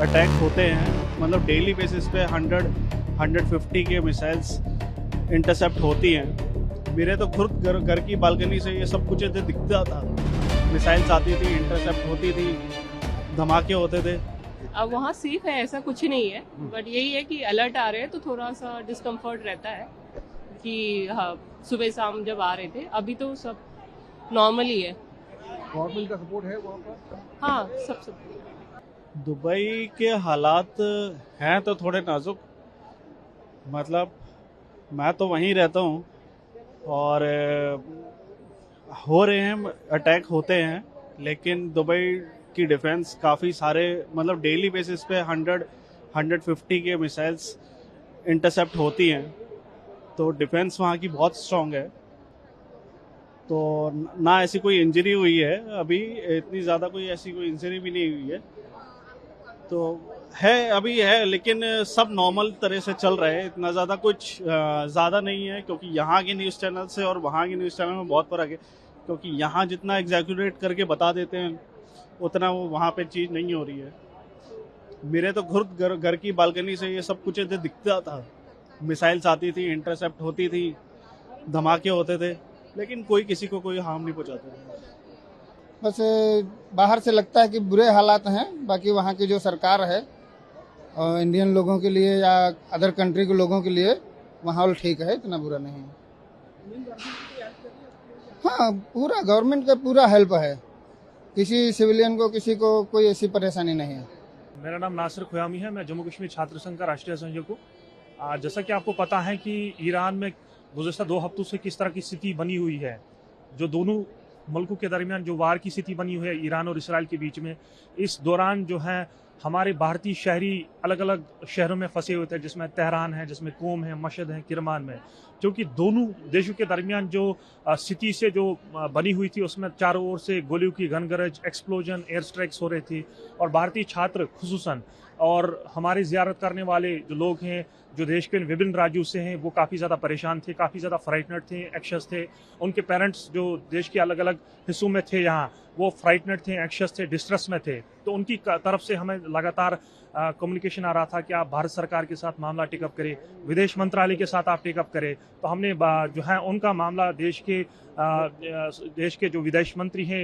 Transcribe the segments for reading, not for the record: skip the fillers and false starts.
Attack होते हैं, मतलब डेली बेसिस पे 100-150 के मिसाइल्स इंटरसेप्ट होती हैं। मेरे तो खुद घर की बालकनी से ये सब कुछ ऐसे दिखता था, मिसाइल्स आती थी, इंटरसेप्ट होती थी, धमाके होते थे। अब वहाँ सेफ है ऐसा कुछ नहीं है, बट यही है कि अलर्ट आ रहे हैं तो थोड़ा सा डिस्कम्फर्ट रहता है कि हाँ सुबह शाम जब आ रहे थे, अभी तो सब नॉर्मल ही है। गवर्नमेंट का सपोर्ट है वहाँ पर? हाँ सब दुबई के हालात हैं तो थोड़े नाजुक, मतलब मैं तो वहीं रहता हूँ और हो रहे हैं, अटैक होते हैं, लेकिन दुबई की डिफेंस काफ़ी सारे, मतलब डेली बेसिस पे 100-150 के मिसाइल्स इंटरसेप्ट होती हैं, तो डिफेंस वहाँ की बहुत स्ट्रांग है। तो ना ऐसी कोई इंजरी हुई है अभी, इतनी ज़्यादा कोई ऐसी कोई इंजरी भी नहीं हुई है, तो है अभी है, लेकिन सब नॉर्मल तरह से चल रहा है, इतना ज़्यादा कुछ ज़्यादा नहीं है, क्योंकि यहाँ के न्यूज़ चैनल से और वहाँ के न्यूज़ चैनल में बहुत फर्क है। क्योंकि यहाँ जितना एग्जैक्यूरेट करके बता देते हैं उतना वो वहाँ पे चीज़ नहीं हो रही है। मेरे तो खुद घर की बालकनी से ये सब कुछ ऐसे दिखता था, मिसाइल्स आती थी, इंटरसेप्ट होती थी, धमाके होते थे, लेकिन कोई किसी को कोई हार्म नहीं पहुंचाता। बस बाहर से लगता है कि बुरे हालात हैं, बाकी वहाँ की जो सरकार है और इंडियन लोगों के लिए या अदर कंट्री के लोगों के लिए माहौल ठीक है, इतना बुरा नहीं है। हाँ, पूरा गवर्नमेंट का पूरा हेल्प है, किसी सिविलियन को किसी को कोई ऐसी परेशानी नहीं है। मेरा नाम नासिर खुयामी है, मैं जम्मू कश्मीर छात्र संघ का राष्ट्रीय संयोजक हूँ। जैसा कि आपको पता है कि ईरान में गुज़श्ता 2 हफ्तों से किस तरह की स्थिति बनी हुई है, जो दोनों मुल्कों के दरमियान जो वार की स्थिति बनी हुई है ईरान और इसराइल के बीच में, इस दौरान जो है हमारे भारतीय शहरी अलग अलग शहरों में फंसे हुए थे, जिसमें तेहरान है, जिसमें कोम है, मशहद है, किरमान में, क्योंकि दोनों देशों के दरमियान जो स्थिति से जो बनी हुई थी उसमें चारों ओर से गोलियों की घनगरज, एक्सप्लोजन, एयर स्ट्राइक्स हो रहे थे, और भारतीय छात्र खुसूसन और हमारी ज़ियारत करने वाले जो लोग हैं जो देश के विभिन्न राज्यों से हैं वो काफ़ी ज़्यादा परेशान थे, काफ़ी ज़्यादा फ्राइटनड थे, एंग्शियस थे। उनके पेरेंट्स जो देश के अलग अलग हिस्सों में थे यहाँ, वो फ्राइटनड थे, एंग्शियस थे, डिस्ट्रेस में थे। तो उनकी तरफ से हमें लगातार कम्युनिकेशन आ रहा था कि आप भारत सरकार के साथ मामला टेकअप करें, विदेश मंत्रालय के साथ आप टेकअप करें। तो हमने जो है उनका मामला देश के जो विदेश मंत्री हैं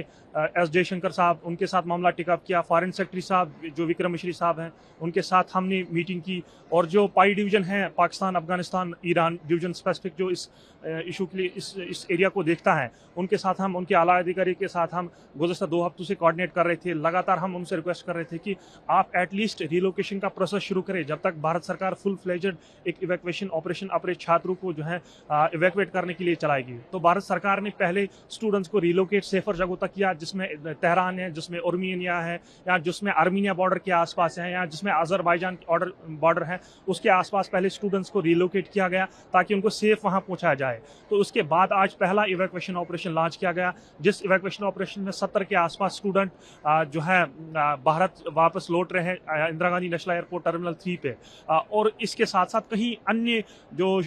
एस जयशंकर साहब, उनके साथ मामला टेकअप किया। फॉरेन सेक्रेटरी साहब जो विक्रम मिश्री साहब हैं, उनके साथ हमने मीटिंग की, और जो पाई डिवीज़न है Pakistan, Afghanistan, Iran division specific जो इस इशू के लिए इस एरिया को देखता है, उनके साथ हम, उनके आला अधिकारी के साथ हम गुज़श्ता 2 हफ्तों से कोऑर्डिनेट कर रहे थे। लगातार हम उनसे रिक्वेस्ट कर रहे थे कि आप एटलीस्ट रिलोकेशन का प्रोसेस शुरू करें, जब तक भारत सरकार फुल फ्लेजेड एक इवैक्यूएशन ऑपरेशन अपने छात्रों को जो है इवैक्यूएट करने के लिए चलाएगी। तो भारत सरकार ने पहले स्टूडेंट्स को रिलोकेट सेफर जगहों तक किया, जिसमें तेहरान है, जिसमें आर्मीनिया है, या जिसमें आर्मीनिया बॉर्डर के आसपास है, या जिसमें अजरबैजान बॉर्डर है, उसके आसपास पहले स्टूडेंट्स को रिलोकेट किया गया ताकि उनको सेफ वहां पहुंचाया जाए। तो उसके बाद आज पहला इवैक्यूएशन ऑपरेशन लॉन्च किया गया, जिस इवैक्यूएशन ऑपरेशन में 70 के आसपास स्टूडेंट जो है भारत वापस लौट रहे हैं Indira Gandhi national airport terminal 3 पे। और इसके साथ साथ कहीं अन्य जो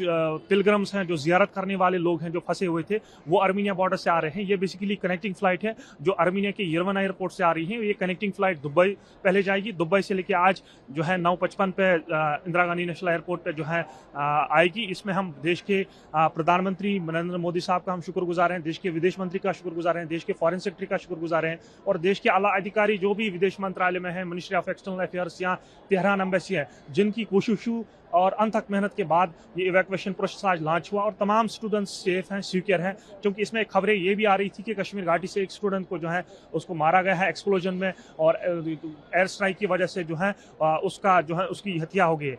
पिलग्रम्स हैं, जो जियारत करने वाले लोग हैं जो फंसे हुए थे, वो आर्मीनिया बॉर्डर से आ रहे हैं। ये बेसिकली कनेक्टिंग फ्लाइट है जो आर्मीनिया के यरवन एयरपोर्ट से आ रही है। ये कनेक्टिंग फ्लाइट दुबई पहले जाएगी, दुबई से लेके आज जो है 9:55 पे इंदिरा गांधी नेशनल एयरपोर्ट पे जो है आएगी। इसमें हम देश के प्रधानमंत्री नरेंद्र मोदी साहब का हम शुक्रगुजार हैं, देश के विदेश मंत्री का शुक्रगुजार हैं, देश के फॉरेन सेक्रेटरी का शुक्रगुजार हैं, और देश के आला अधिकारी जो भी विदेश मंत्रालय में है, मिनिस्ट्री ऑफ एक्सटर्नल अफेयर्स या तेहरान एम्बेसी है, जिनकी कोशिशों और अनथक मेहनत के बाद ये इवैक्यूएशन प्रोसेस आज लॉन्च हुआ, और तमाम स्टूडेंट्स सेफ हैं, सिक्योर हैं। क्योंकि इसमें खबरें ये भी आ रही थी कि कश्मीर घाटी से एक स्टूडेंट को जो है उसको मारा गया है एक्सप्लोजन में, और एयर स्ट्राइक की वजह से जो है उसका जो है उसकी हत्या हो गई है।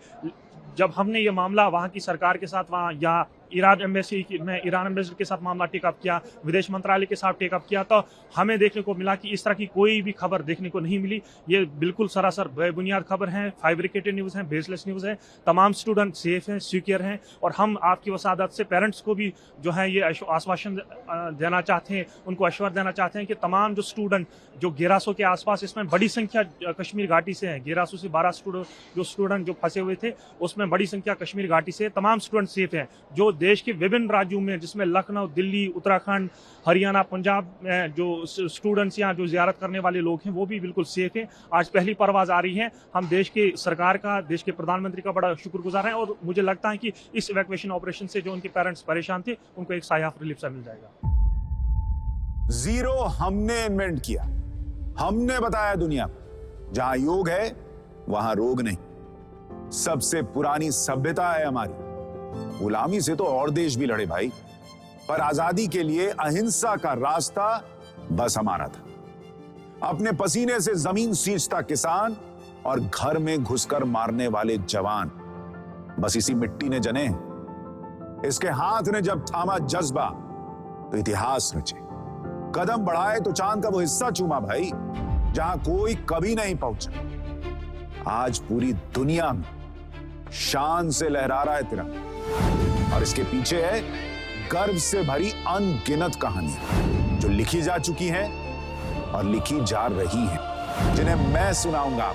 जब हमने ये मामला वहाँ की सरकार के साथ, वहाँ या ईरान एम्बेसी के साथ मामला टेकअप किया, विदेश मंत्रालय के साथ टेकअप किया, तो हमें देखने को मिला कि इस तरह की कोई भी खबर देखने को नहीं मिली। ये बिल्कुल सरासर बेबुनियाद खबर है, फैब्रिकेटेड न्यूज़ है, बेसलेस न्यूज़ है। तमाम स्टूडेंट सेफ हैं, सिक्योर हैं, और हम आपकी वसादत से पेरेंट्स को भी जो है ये आश्वासन देना चाहते हैं, उनको आश्वासन देना चाहते हैं कि तमाम जो स्टूडेंट जो गेरासो के आसपास, इसमें बड़ी संख्या कश्मीर घाटी से हैं, गेरासो से 12 स्टूडेंट जो फंसे हुए थे, उसमें बड़ी संख्या कश्मीर घाटी से, तमाम स्टूडेंट सेफ हैं। जो देश के विभिन्न राज्यों में, जिसमें लखनऊ, दिल्ली, उत्तराखंड, हरियाणा, पंजाब में जो स्टूडेंट्स यहाँ जो ज़ियारत करने वाले लोग हैं वो भी बिल्कुल सेफ हैं। आज पहली परवाज़ आ रही है। हम देश की सरकार का, देश के प्रधानमंत्री का बड़ा शुक्रगुजार हैं और मुझे लगता है कि इस इवैक्यूएशन ऑपरेशन से जो उनके पेरेंट्स परेशान थे उनको एक साया ऑफ रिलीफ सा मिल जाएगा। जीरो हमने इन्वेंट किया, हमने बताया दुनिया को, जहां योग है वहां रोग नहीं। सबसे पुरानी सभ्यता है हमारी। गुलामी से तो और देश भी लड़े भाई, पर आजादी के लिए अहिंसा का रास्ता बस हमारा था। अपने पसीने से जमीन सींचता किसान और घर में घुसकर मारने वाले जवान, बस इसी मिट्टी ने जने हैं। इसके हाथ ने जब थामा जज्बा तो इतिहास रचे। कदम बढ़ाए तो चांद का वो हिस्सा चूमा भाई जहां कोई कभी नहीं पहुंचा। आज पूरी दुनिया में शान से लहरा रहा है तिरंगा और इसके पीछे है गर्व से भरी अनगिनत कहानियां जो लिखी जा चुकी हैं और लिखी जा रही हैं, जिन्हें मैं सुनाऊंगा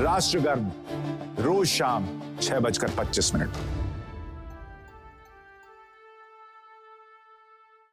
राष्ट्रगान रोज शाम 6:25 पर।